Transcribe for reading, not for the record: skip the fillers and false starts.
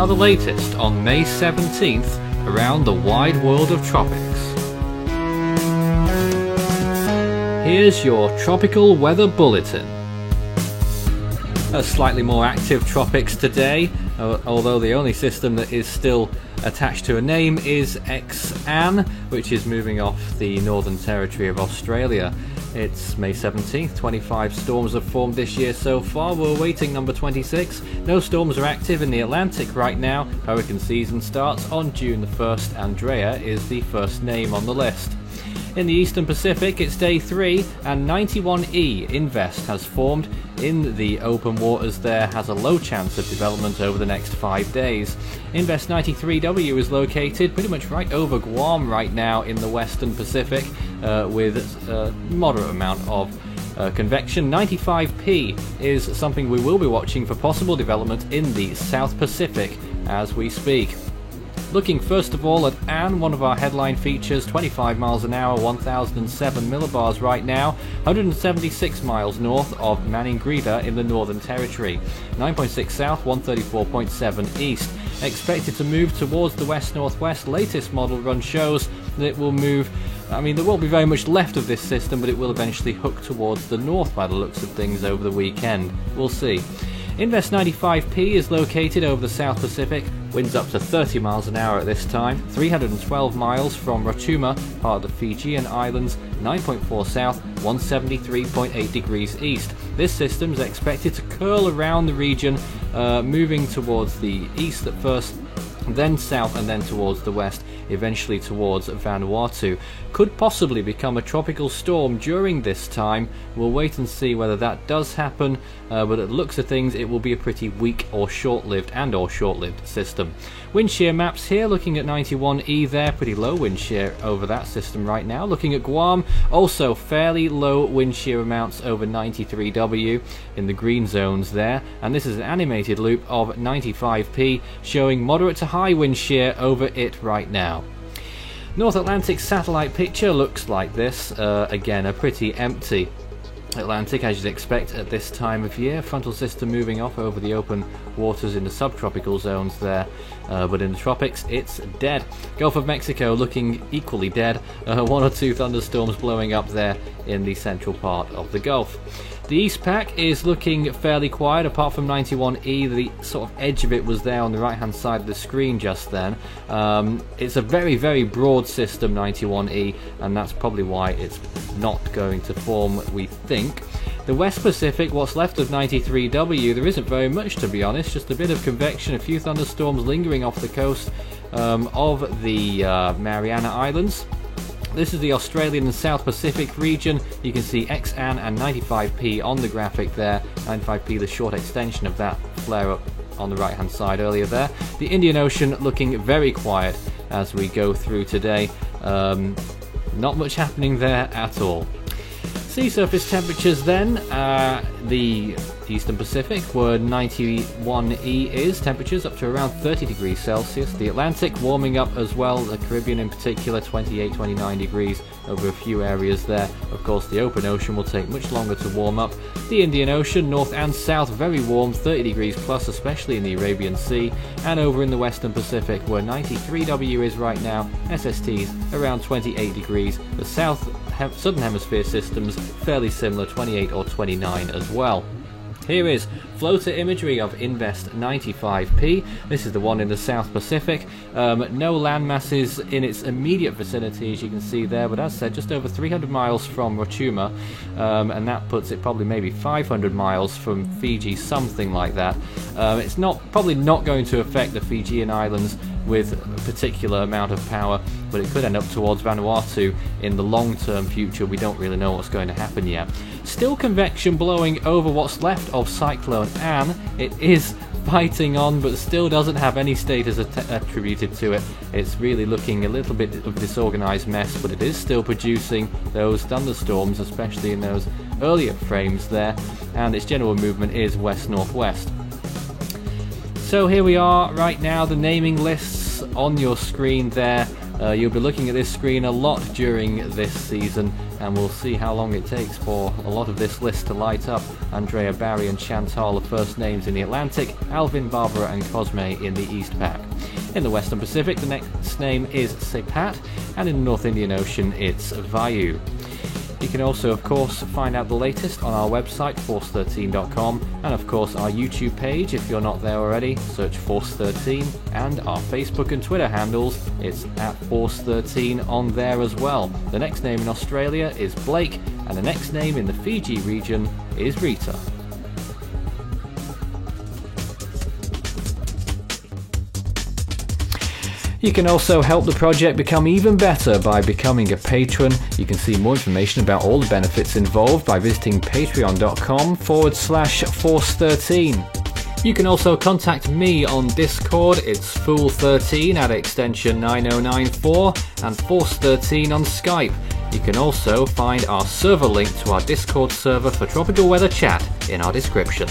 now the latest on May 17th around the wide world of tropics. Here's your tropical weather bulletin. A slightly more active tropics today, although the only system that is still attached to a name is X-An, which is moving off the Northern Territory of Australia. It's May 17th, 25 storms have formed this year so far. We're awaiting number 26. No storms are active in the Atlantic right now. Hurricane season starts on June the 1st. Andrea is the first name on the list. In the Eastern Pacific, it's day 3, and 91E Invest has formed in the open waters there, has a low chance of development over the next 5 days. Invest 93W is located pretty much right over Guam right now in the Western Pacific, with a moderate amount of convection. 95P is something we will be watching for possible development in the South Pacific as we speak. Looking first of all at Ann, one of our headline features, 25 miles an hour, 1007 millibars right now, 176 miles north of Maningrida in the Northern Territory, 9.6 south, 134.7 east. Expected to move towards the west-northwest. Latest model run shows that it will move, there won't be very much left of this system, but it will eventually hook towards the north by the looks of things over the weekend. We'll see. Invest 95P is located over the South Pacific, winds up to 30 miles an hour at this time, 312 miles from Rotuma, part of the Fijian Islands, 9.4 south, 173.8 degrees east. This system is expected to curl around the region, moving towards the east at first, then south and then towards the west, eventually towards Vanuatu. Could possibly become a tropical storm during this time. We'll wait and see whether that does happen, but at the looks of things it will be a pretty weak or short-lived system. Wind shear maps here, looking at 91E there, pretty low wind shear over that system right now. Looking at Guam, also fairly low wind shear amounts over 93W in the green zones there, and this is an animated loop of 95P showing moderate to high wind shear over it right now. North Atlantic satellite picture looks like this. Again, a pretty empty Atlantic as you'd expect at this time of year. Frontal system moving off over the open waters in the subtropical zones there, but in the tropics it's dead. Gulf of Mexico looking equally dead. 1 or 2 thunderstorms blowing up there in the central part of the Gulf. The East Pac is looking fairly quiet, apart from 91E. The sort of edge of it was there on the right hand side of the screen just then. It's a very, very broad system, 91E, and that's probably why it's not going to form, we think. The West Pacific, what's left of 93W, there isn't very much, to be honest, just a bit of convection, a few thunderstorms lingering off the coast of the Mariana Islands. This is the Australian and South Pacific region. You can see X-An and 95P on the graphic there. 95P, the short extension of that flare-up on the right-hand side earlier there. The Indian Ocean looking very quiet as we go through today. Not much happening there at all. Sea surface temperatures then, the Eastern Pacific where 91E is, temperatures up to around 30 degrees Celsius. The Atlantic warming up as well, the Caribbean in particular 28-29 degrees over a few areas there. Of course the open ocean will take much longer to warm up. The Indian Ocean, north and south, very warm, 30 degrees plus, especially in the Arabian Sea. And over in the Western Pacific where 93W is right now, SSTs around 28 degrees. The Southern Hemisphere systems fairly similar, 28 or 29 as well. Here is floater imagery of Invest 95P. This is the one in the South Pacific. No land masses in its immediate vicinity, as you can see there, but as said, just over 300 miles from Rotuma, and that puts it probably maybe 500 miles from Fiji, something like that. It's probably not going to affect the Fijian Islands with a particular amount of power, but it could end up towards Vanuatu in the long-term future. We don't really know what's going to happen yet. Still convection blowing over what's left of Cyclone Ann. It is fighting on, but still doesn't have any status attributed to it. It's really looking a little bit of disorganized mess, but it is still producing those thunderstorms, especially in those earlier frames there, and its general movement is west-northwest. So here we are right now, the naming lists on your screen there. You'll be looking at this screen a lot during this season, and we'll see how long it takes for a lot of this list to light up. Andrea, Barry and Chantal are first names in the Atlantic, Alvin, Barbara and Cosme in the East Pac. In the Western Pacific, the next name is Sepat, and in the North Indian Ocean, it's Vayu. You can also, of course, find out the latest on our website, force13.com, and of course our YouTube page if you're not there already. Search Force13, and our Facebook and Twitter handles, it's at Force13 on there as well. The next name in Australia is Blake, and the next name in the Fiji region is Rita. You can also help the project become even better by becoming a patron. You can see more information about all the benefits involved by visiting patreon.com/Force13. You can also contact me on Discord. It's Fool13 at extension 9094 and Force13 on Skype. You can also find our server link to our Discord server for Tropical Weather Chat in our description.